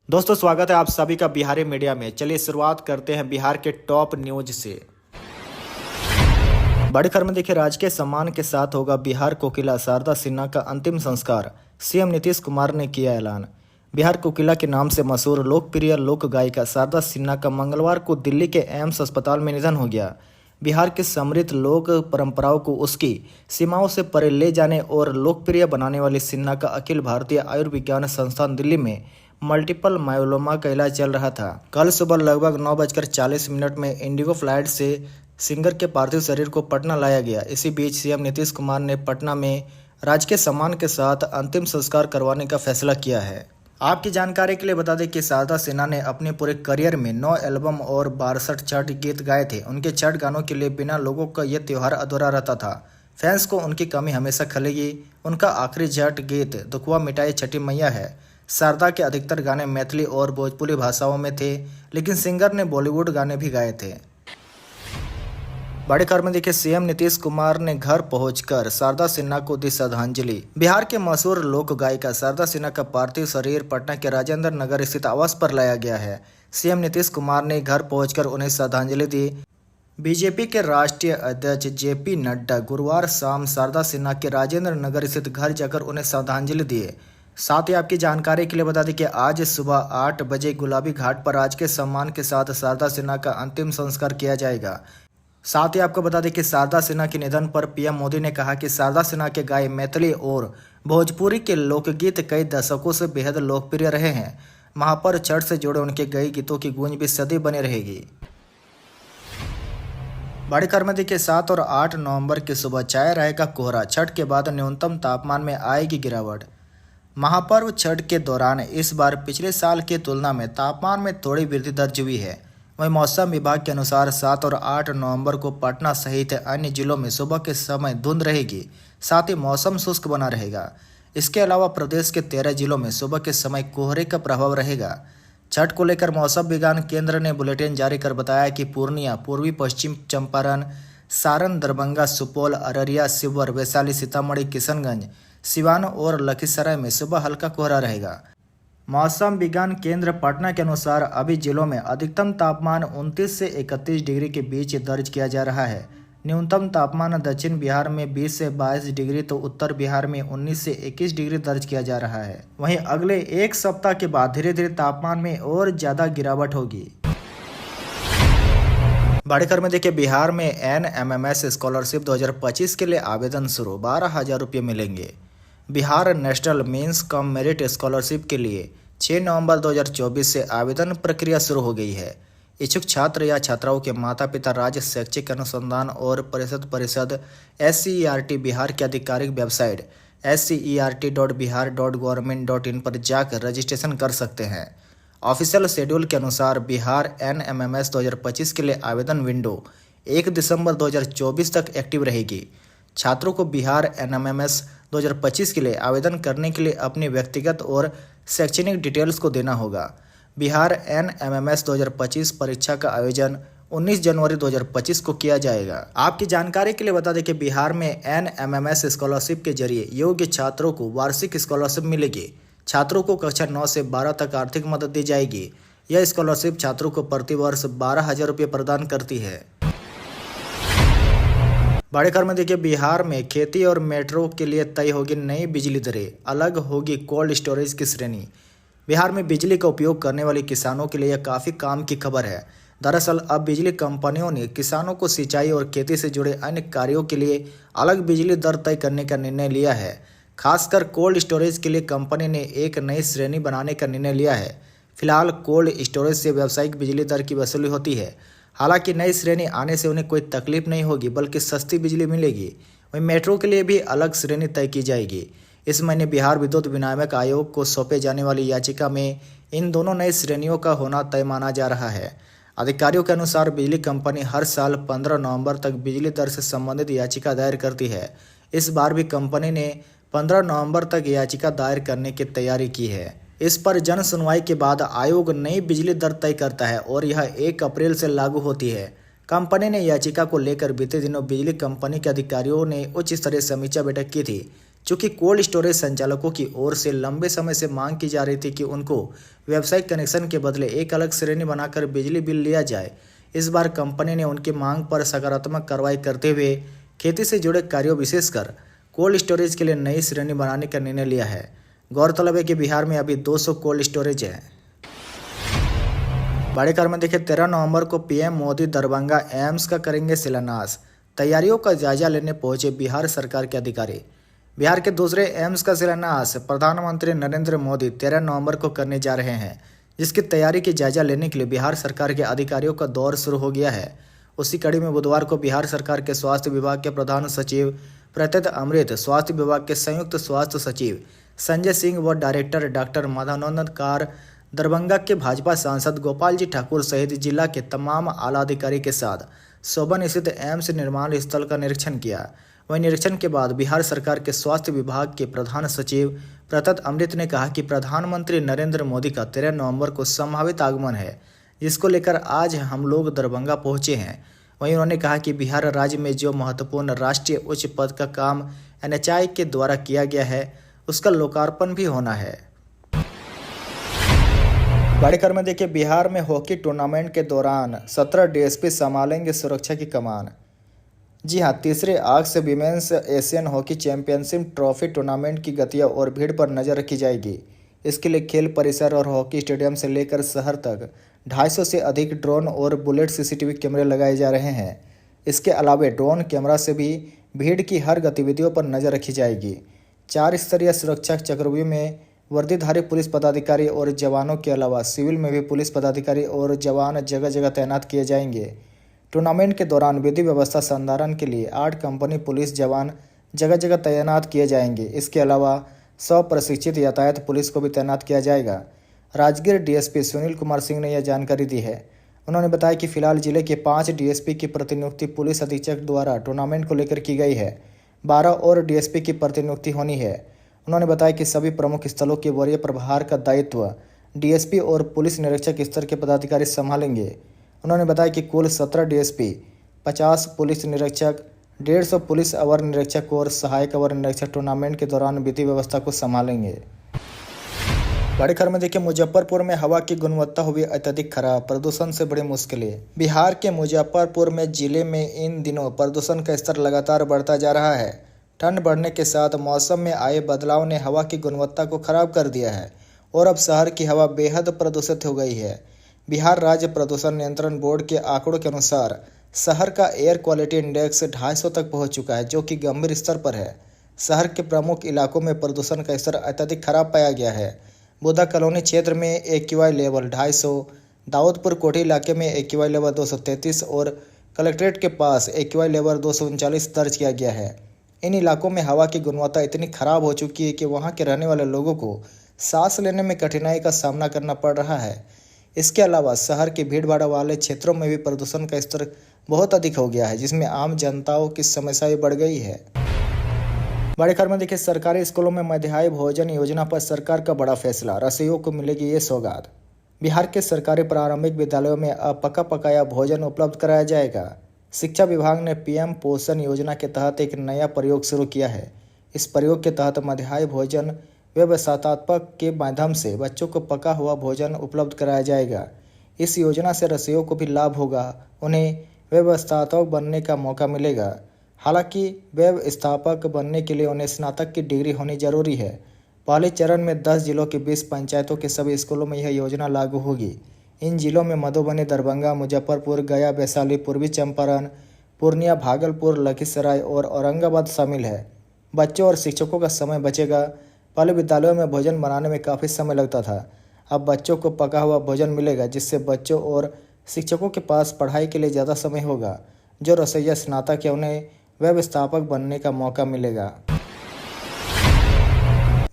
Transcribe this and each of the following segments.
दोस्तों स्वागत है आप सभी का बिहारी मीडिया में। चलिए शुरुआत करते हैं बिहार के टॉप न्यूज से। बड़ी खबर में देखिए, राजकीय सम्मान के साथ होगा बिहार कोकिला शारदा सिन्हा का अंतिम संस्कार। सीएम नीतीश कुमार ने किया ऐलान। बिहार कोकिला के नाम से मशहूर लोकप्रिय लोक गायिका शारदा सिन्हा का मंगलवार को दिल्ली के एम्स अस्पताल में निधन हो गया। बिहार की समृद्ध लोक परंपराओं को उसकी सीमाओं से परे ले जाने और लोकप्रिय बनाने वाली सिन्हा का अखिल भारतीय आयुर्विज्ञान संस्थान दिल्ली में मल्टीपल मायोलोमा का इलाज चल रहा था। कल सुबह लगभग 9:40 में इंडिगो फ्लाइट से सिंगर के पार्थिव शरीर को पटना लाया गया। इसी बीच सीएम नीतीश कुमार ने पटना में राजकीय सम्मान के साथ अंतिम संस्कार करवाने का फैसला किया है। आपकी जानकारी के लिए बता दें कि शारदा सिन्हा ने अपने पूरे करियर में 9 एल्बम और 62 छठ गीत गाए थे। उनके छठ गानों के लिए बिना लोगों का यह त्यौहार अधूरा रहता था। फैंस को उनकी कमी हमेशा खलेगी। उनका आखिरी छठ गीत दुखवा मिटाई छठी मैया है। शारदा के अधिकतर गाने मैथिली और भोजपुरी भाषाओं में थे, लेकिन सिंगर ने बॉलीवुड गाने भी गाए थे। बड़ी खबर में देखिए, सीएम नीतीश कुमार ने घर पहुंचकर शारदा सिन्हा को दी श्रद्धांजलि। बिहार के मशहूर लोक गायिका शारदा सिन्हा का पार्थिव शरीर पटना के राजेंद्र नगर स्थित आवास पर लाया गया है। सीएम नीतीश कुमार ने घर पहुंचकर उन्हें श्रद्धांजलि दी। बीजेपी के राष्ट्रीय अध्यक्ष जेपी नड्डा गुरुवार शाम शारदा सिन्हा के राजेंद्र नगर स्थित घर जाकर उन्हें श्रद्धांजलि दिए। साथ ही आपकी जानकारी के लिए बता दें कि आज सुबह 8 बजे गुलाबी घाट पर राजकीय सम्मान के साथ शारदा सिन्हा का अंतिम संस्कार किया जाएगा। साथ ही आपको बता दें कि शारदा सिन्हा के निधन पर पीएम मोदी ने कहा कि शारदा सिन्हा के गाए मैथिली और भोजपुरी के लोकगीत कई दशकों से बेहद लोकप्रिय रहे हैं। महापर्व छठ से जुड़े उनके कई गीतों की गूंज भी सदी बनी रहेगी। बड़ी खबर में देखिए, 7 और 8 नवंबर की सुबह छाया रहेगा कोहरा। छठ के बाद न्यूनतम तापमान में आएगी गिरावट। महापर्व छठ के दौरान इस बार पिछले साल की तुलना में तापमान में थोड़ी वृद्धि दर्ज हुई है। वहीं मौसम विभाग के अनुसार 7 और 8 नवंबर को पटना सहित अन्य जिलों में सुबह के समय धुंध रहेगी। साथ ही मौसम शुष्क बना रहेगा। इसके अलावा प्रदेश के 13 जिलों में सुबह के समय कोहरे का प्रभाव रहेगा। छठ को लेकर मौसम विज्ञान केंद्र ने बुलेटिन जारी कर बताया कि पूर्णिया, पूर्वी पश्चिम चंपारण, सारण, दरभंगा, सुपौल, अररिया, शिवहर, वैशाली, सीतामढ़ी, किशनगंज, सिवान और लखीसराय में सुबह हल्का कोहरा रहेगा। मौसम विज्ञान केंद्र पटना के अनुसार अभी जिलों में अधिकतम तापमान 29 से 31 डिग्री के बीच दर्ज किया जा रहा है। न्यूनतम तापमान दक्षिण बिहार में 20 से 22 डिग्री तो उत्तर बिहार में 19 से 21 डिग्री दर्ज किया जा रहा है। वहीं अगले एक सप्ताह के बाद धीरे धीरे तापमान में और ज्यादा गिरावट होगी। बड़ी खबर में देखिए, बिहार में NMMS स्कॉलरशिप 2025 के लिए आवेदन शुरू। 12,000 रुपये मिलेंगे। Bihar national means cum merit scholarship के लिए 6 नवंबर 2024 से आवेदन प्रक्रिया शुरू हो गई है। इच्छुक छात्र या छात्राओं के माता पिता राज्य शैक्षिक अनुसंधान और परिषद SCERT बिहार की आधिकारिक वेबसाइट scert.bihar.government.in पर जाकर रजिस्ट्रेशन कर सकते हैं। ऑफिशियल शेड्यूल के अनुसार बिहार NMMS 2025 के लिए आवेदन विंडो 1 दिसंबर 2024 तक एक्टिव रहेगी। छात्रों को बिहार NMMS 2025 के लिए आवेदन करने के लिए अपनी व्यक्तिगत और शैक्षणिक डिटेल्स को देना होगा। बिहार NMMS 2025 परीक्षा का आयोजन 19 जनवरी 2025 को किया जाएगा। आपकी जानकारी के लिए बता दें कि बिहार में NMMS स्कॉलरशिप के जरिए योग्य छात्रों को वार्षिक स्कॉलरशिप मिलेगी। छात्रों को कक्षा 9 से 12 तक आर्थिक मदद दी जाएगी। यह स्कॉलरशिप छात्रों को प्रतिवर्ष 12,000 रुपये प्रदान करती है। बड़ी खबर में देखिए, बिहार में खेती और मेट्रो के लिए तय होगी नई बिजली दरें। अलग होगी कोल्ड स्टोरेज की श्रेणी। बिहार में बिजली का उपयोग करने वाले किसानों के लिए यह काफ़ी काम की खबर है। दरअसल अब बिजली कंपनियों ने किसानों को सिंचाई और खेती से जुड़े अन्य कार्यों के लिए अलग बिजली दर तय करने का निर्णय लिया है। खासकर कोल्ड स्टोरेज के लिए कंपनी ने एक नई श्रेणी बनाने का निर्णय लिया है। फिलहाल कोल्ड स्टोरेज से व्यावसायिक बिजली दर की वसूली होती है। हालांकि नई श्रेणी आने से उन्हें कोई तकलीफ नहीं होगी, बल्कि सस्ती बिजली मिलेगी। वहीं मेट्रो के लिए भी अलग श्रेणी तय की जाएगी। इस महीने बिहार विद्युत विनियामक आयोग को सौंपे जाने वाली याचिका में इन दोनों नई श्रेणियों का होना तय माना जा रहा है। अधिकारियों के अनुसार बिजली कंपनी हर साल 15 नवंबर तक बिजली दर से संबंधित याचिका दायर करती है। इस बार भी कंपनी ने 15 नवंबर तक याचिका दायर करने की तैयारी की है। इस पर जन सुनवाई के बाद आयोग नई बिजली दर तय करता है और यह 1 अप्रैल से लागू होती है। कंपनी ने याचिका को लेकर बीते दिनों बिजली कंपनी के अधिकारियों ने उच्च स्तरीय समीक्षा बैठक की थी, चूँकि कोल्ड स्टोरेज संचालकों की ओर से लंबे समय से मांग की जा रही थी कि उनको व्यावसायिक कनेक्शन के बदले एक अलग श्रेणी बनाकर बिजली बिल लिया जाए, इस बार कंपनी ने उनकी मांग पर सकारात्मक कार्रवाई करते हुए खेती से जुड़े कार्यों विशेषकर कोल्ड स्टोरेज के लिए नई श्रेणी बनाने का निर्णय लिया है। गौरतलब है कि बिहार में अभी 200 कोल्ड स्टोरेज है। बड़ी खबर में देखिए 13 नवंबर को पीएम मोदी दरभंगा एम्स का करेंगे शिलान्यास। तैयारियों का जायजा लेने पहुंचे बिहार सरकार के अधिकारी। बिहार के दूसरे एम्स का शिलान्यास प्रधानमंत्री नरेंद्र मोदी 13 नवंबर को करने जा रहे हैं, जिसकी तैयारी की जायजा लेने के लिए बिहार सरकार के अधिकारियों का दौर शुरू हो गया है। उसी कड़ी में बुधवार को बिहार सरकार के स्वास्थ्य विभाग के प्रधान सचिव प्रत्यय अमृत, स्वास्थ्य विभाग के संयुक्त स्वास्थ्य सचिव संजय सिंह व director doctor Madhavanand car, Darbhanga के भाजपा सांसद गोपाल जी ठाकुर सहित जिला के तमाम आला अधिकारी के साथ सोबन स्थित एम्स निर्माण स्थल का निरीक्षण किया। वहीं निरीक्षण के बाद बिहार सरकार के स्वास्थ्य विभाग के प्रधान सचिव प्रत्यय अमृत ने कहा कि प्रधानमंत्री नरेंद्र मोदी का 13 नवंबर को संभावित आगमन है, जिसको लेकर आज हम लोग दरभंगा पहुंचे हैं। वहीं उन्होंने कहा कि बिहार राज्य में जो महत्वपूर्ण राष्ट्रीय उच्च पद का काम NHI के द्वारा किया गया है, उसका लोकार्पण भी होना है। बड़ी खबर में देखिए बिहार में हॉकी टूर्नामेंट के दौरान 17 DSP संभालेंगे सुरक्षा की कमान। जी हां, तीसरे आग से women's Asian hockey championship trophy tournament की गतियों और भीड़ पर नजर रखी जाएगी। इसके लिए खेल परिसर और हॉकी स्टेडियम से लेकर शहर तक 250 से अधिक ड्रोन और बुलेट CCTV कैमरे लगाए जा रहे हैं। इसके अलावा ड्रोन कैमरा से भी भीड़ की हर गतिविधियों पर नजर रखी जाएगी। 4 स्तरीय सुरक्षा चक्रव्यूह में वर्दीधारी पुलिस पदाधिकारी और जवानों के अलावा सिविल में भी पुलिस पदाधिकारी और जवान जगह जगह तैनात किए जाएंगे। टूर्नामेंट के दौरान विधि व्यवस्था संधारण के लिए 8 कंपनी पुलिस जवान जगह जगह तैनात किए जाएंगे। इसके अलावा 100 प्रशिक्षित यातायात पुलिस को भी तैनात किया जाएगा। राजगीर DSP सुनील कुमार सिंह ने यह जानकारी दी है। उन्होंने बताया कि फिलहाल जिले के 5 DSP की प्रतिनियुक्ति पुलिस अधीक्षक द्वारा टूर्नामेंट को लेकर की गई है। 12 और DSP की प्रतिनियुक्ति होनी है। उन्होंने बताया कि सभी प्रमुख स्थलों के वरीय प्रभार का दायित्व DSP और पुलिस निरीक्षक स्तर के पदाधिकारी संभालेंगे। उन्होंने बताया कि कुल 17 DSP, 50 पुलिस निरीक्षक, 150 पुलिस अवर निरीक्षक और सहायक अवर निरीक्षक टूर्नामेंट के दौरान विधि व्यवस्था को संभालेंगे। बड़ी खबर में देखिए मुजफ्फरपुर में हवा की गुणवत्ता हुई अत्यधिक खराब, प्रदूषण से बड़ी मुश्किलें। बिहार के मुजफ्फरपुर में जिले में इन दिनों प्रदूषण का स्तर लगातार बढ़ता जा रहा है। ठंड बढ़ने के साथ मौसम में आए बदलाव ने हवा की गुणवत्ता को खराब कर दिया है और अब शहर की हवा बेहद प्रदूषित हो गई है। बिहार राज्य प्रदूषण नियंत्रण बोर्ड के आंकड़ों के अनुसार शहर का एयर क्वालिटी इंडेक्स 250 तक पहुंच चुका है, जो कि गंभीर स्तर पर है। शहर के प्रमुख इलाकों में प्रदूषण का स्तर अत्यधिक खराब पाया गया है। बुद्धा कॉलोनी क्षेत्र में AQI लेवल 250, दाऊदपुर कोठी इलाके में AQI लेवल 233 और कलेक्ट्रेट के पास AQI लेवल 239 दर्ज किया गया है। इन इलाकों में हवा की गुणवत्ता इतनी खराब हो चुकी है कि वहां के रहने वाले लोगों को सांस लेने में कठिनाई का सामना करना पड़ रहा है। इसके अलावा शहर के भीड़भाड़ वाले क्षेत्रों में भी प्रदूषण का स्तर बहुत अधिक हो गया है, जिसमें आम जनताओं की समस्याएं बढ़ गई है। बड़ी खबर में देखिए सरकारी स्कूलों में मध्याह्न भोजन योजना पर सरकार का बड़ा फैसला, रसोइयों को मिलेगी ये सौगात। बिहार के सरकारी प्रारंभिक विद्यालयों में अब पका पकाया भोजन उपलब्ध कराया जाएगा। शिक्षा विभाग ने PM पोषण योजना के तहत एक नया प्रयोग शुरू किया है। इस प्रयोग के तहत मध्याह्न भोजन व्यवस्थापक के माध्यम से बच्चों को पका हुआ भोजन उपलब्ध कराया जाएगा। इस योजना से रसोइयों को भी लाभ होगा, उन्हें व्यवस्थापक बनने का मौका मिलेगा। हालांकि व्यवस्थापक बनने के लिए उन्हें स्नातक की डिग्री होनी जरूरी है। पहले चरण में 10 जिलों के 20 पंचायतों के सभी स्कूलों में यह योजना लागू होगी। इन जिलों में मधुबनी, दरभंगा, मुजफ्फरपुर, गया, वैशाली, पूर्वी चंपारण, पूर्णिया, भागलपुर, लखीसराय और औरंगाबाद शामिल है। बच्चों और शिक्षकों का समय बचेगा। पहले विद्यालयों में भोजन बनाने में काफ़ी समय लगता था, अब बच्चों को पका हुआ भोजन मिलेगा, जिससे बच्चों और शिक्षकों के पास पढ़ाई के लिए ज़्यादा समय होगा। जो रसोइया स्नातक है उन्हें व्यवस्थापक बनने का मौका मिलेगा।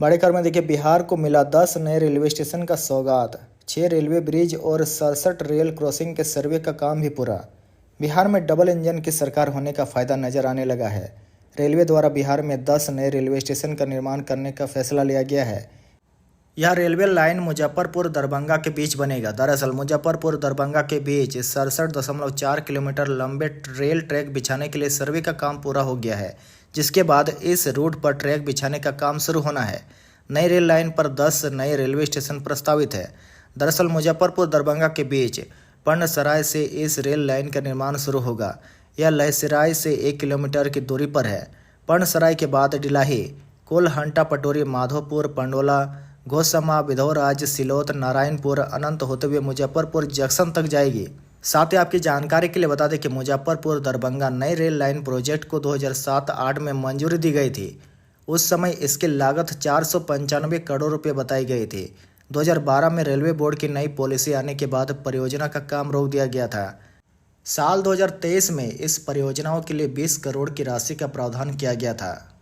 बड़ी खबर में देखिए बिहार को मिला 10 नए रेलवे स्टेशन का सौगात, 6 रेलवे ब्रिज और 67 रेल क्रॉसिंग के सर्वे का काम भी पूरा। बिहार में डबल इंजन की सरकार होने का फायदा नजर आने लगा है। रेलवे द्वारा बिहार में 10 नए रेलवे स्टेशन का निर्माण करने का फैसला लिया गया है। यह रेलवे लाइन मुजफ्फरपुर दरभंगा के बीच बनेगा। दरअसल मुजफ्फरपुर दरभंगा के बीच 67.4 किलोमीटर लंबे रेल ट्रैक बिछाने के लिए सर्वे का काम पूरा हो गया है, जिसके बाद इस रूट पर ट्रैक बिछाने का काम शुरू होना है। नई रेल लाइन पर 10 नए रेलवे स्टेशन प्रस्तावित है। दरअसल मुजफ्फरपुर दरभंगा के बीच पर्णसराय से इस रेल लाइन का निर्माण शुरू होगा। यह लहसराय से 1 किलोमीटर की दूरी पर है। पर्णसराय के बाद डिलाही, कोलहंटा, पटोरी, माधोपुर, पंडोला, घोसमा, बिधौराज, सिलोत, नारायणपुर, अनंत होते हुए मुजफ्फरपुर जंक्शन तक जाएगी। साथ ही आपकी जानकारी के लिए बता दें कि मुजफ्फरपुर दरभंगा नई रेल लाइन प्रोजेक्ट को 2007-8 में मंजूरी दी गई थी। उस समय इसकी लागत 495 करोड़ रुपए बताई गई थी। 2012 में रेलवे बोर्ड की नई पॉलिसी आने के बाद परियोजना का काम रोक दिया गया था। साल 2023 में इस परियोजनाओं के लिए 20 करोड़ की राशि का प्रावधान किया गया था।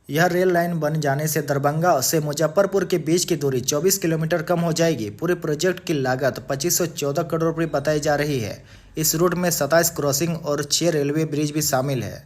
यह रेल लाइन बन जाने से दरभंगा से मुजफ्फरपुर के बीच की दूरी 24 किलोमीटर कम हो जाएगी। पूरे प्रोजेक्ट की लागत 2514 करोड़ रुपये बताई जा रही है। इस रूट में 27 क्रॉसिंग और 6 रेलवे ब्रिज भी शामिल है।